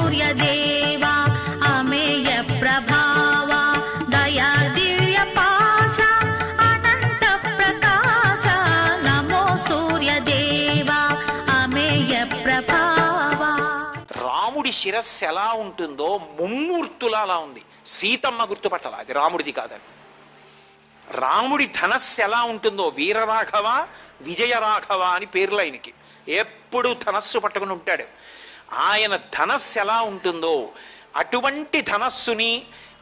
సూర్యదేవా అమేయ ప్రభావ దయా దివ్య పాశ అనంత ప్రకాశ నమో సూర్యదేవా అమేయ ప్రభావ. రాముడి శిరస్సు ఎలా ఉంటుందో ముమ్మూర్తులా అలా ఉంది. సీతమ్మ గుర్తుపట్టాల, అది రాముడిది కాదని. రాముడి ధనస్సు ఎలా ఉంటుందో వీరరాఘవ విజయరాఘవ అని పేర్లు ఆయనకి. ఎప్పుడు ధనస్సు పట్టుకుని ఉంటాడు. ఆయన ధనస్సు ఎలా ఉంటుందో అటువంటి ధనస్సుని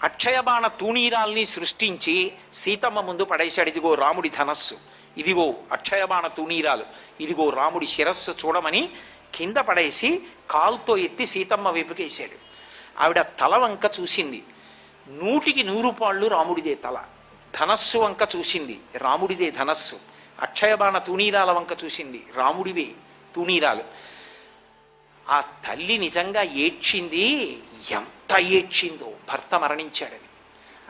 అక్షయబాణ తూణీరాల్ని సృష్టించి సీతమ్మ ముందు పడేశాడు. ఇదిగో రాముడి ధనస్సు, ఇదిగో అక్షయబాణ తూణీరాలు, ఇదిగో రాముడి శిరస్సు చూడమని కింద పడేసి కాలుతో ఎత్తి సీతమ్మ వైపుకేసాడు. ఆవిడ తల వంక చూసింది, 100కి 100 రాముడిదే తల. ధనస్సు వంక చూసింది, రాముడిదే ధనస్సు. అక్షయబాణ తూణీరాల వంక చూసింది, రాముడివే తూణీరాలు. ఆ తల్లి నిజంగా ఏడ్చింది. ఎంత ఏడ్చిందో, భర్త మరణించాడని.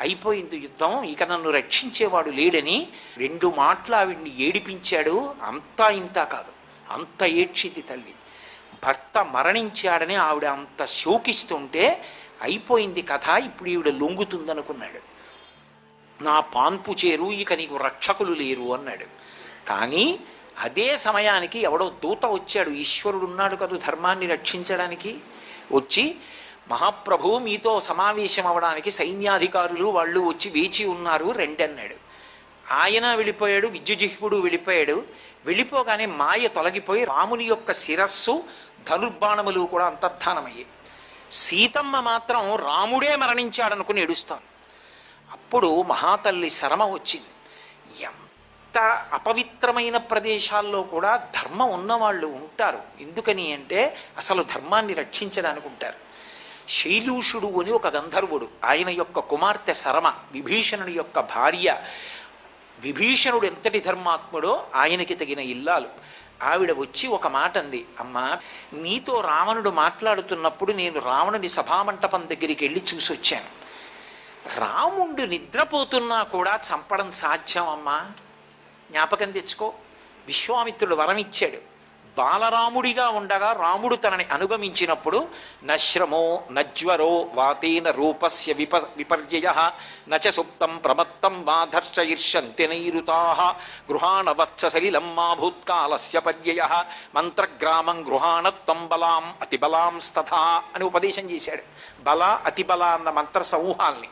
అయిపోయింది యుద్ధం, ఇక నన్ను రక్షించేవాడు లేడని 2 మాటలు ఆవిడ్ని ఏడిపించాడు. అంతా ఇంత కాదు, అంత ఏడ్చింది తల్లి. భర్త మరణించాడని ఆవిడ అంత శోకిస్తుంటే అయిపోయింది కథ, ఇప్పుడు ఈవిడ లొంగుతుందనుకున్నాడు. నా పాన్పు చేరు, ఇక నీకు రక్షకులు లేరు అన్నాడు. కానీ అదే సమయానికి ఎవడో దూత వచ్చాడు. ఈశ్వరుడు ఉన్నాడు కదా ధర్మాన్ని రక్షించడానికి. వచ్చి మహాప్రభు మీతో సమావేశం అవడానికి సైన్యాధికారులు వాళ్ళు వచ్చి వేచి ఉన్నారు, రండి అన్నాడు. ఆయన వెళ్ళిపోయాడు, విద్యుజిహ్వుడు వెళ్ళిపోయాడు. వెళ్ళిపోగానే మాయ తొలగిపోయి రాముని యొక్క శిరస్సు ధనుర్బాణములు కూడా అంతర్ధానమయ్యాయి. సీతమ్మ మాత్రం రాముడే మరణించాడనుకుని ఏడుస్తాను. అప్పుడు మహాతల్లి శరమ వచ్చింది. ఎంత అపవిత్రమైన ప్రదేశాల్లో కూడా ధర్మం ఉన్నవాళ్ళు ఉంటారు. ఎందుకని అంటే అసలు ధర్మాన్ని రక్షించడానికి ఉంటారు. శైలూషుడు అని ఒక గంధర్వుడు, ఆయన యొక్క కుమార్తె శరమ విభీషణుడి యొక్క భార్య. విభీషణుడు ఎంతటి ధర్మాత్ముడో ఆయనకి తగిన ఇల్లాలు. ఆవిడ వచ్చి ఒక మాట అంది, అమ్మా నీతో రావణుడు మాట్లాడుతున్నప్పుడు నేను రావణుని సభామంటపం దగ్గరికి వెళ్ళి చూసొచ్చాను. రాముడు నిద్రపోతున్నా కూడా చంపడం సాధ్యం అమ్మా, జ్ఞాపకం తెచ్చుకో. విశ్వామిత్రుడు వరం ఇచ్చాడు. బాలరాముడిగా ఉండగా రాముడు తనని అనుగమించినప్పుడు నశ్రమో నజ్వరో వాతేన రూపస్య విపర్యయ నచ సుప్తం ప్రమత్తం వాధర్షయిర్షంతి నైరుతాః గృహాణ వత్ససలిలం మా భూత్కాలస్య పర్యయ మంత్రగ్రామం గృహాణత్వం బలాం అతిబలాంస్తథా అని ఉపదేశం చేశాడు. బల అతిబల అన్న మంత్ర సమూహాల్ని.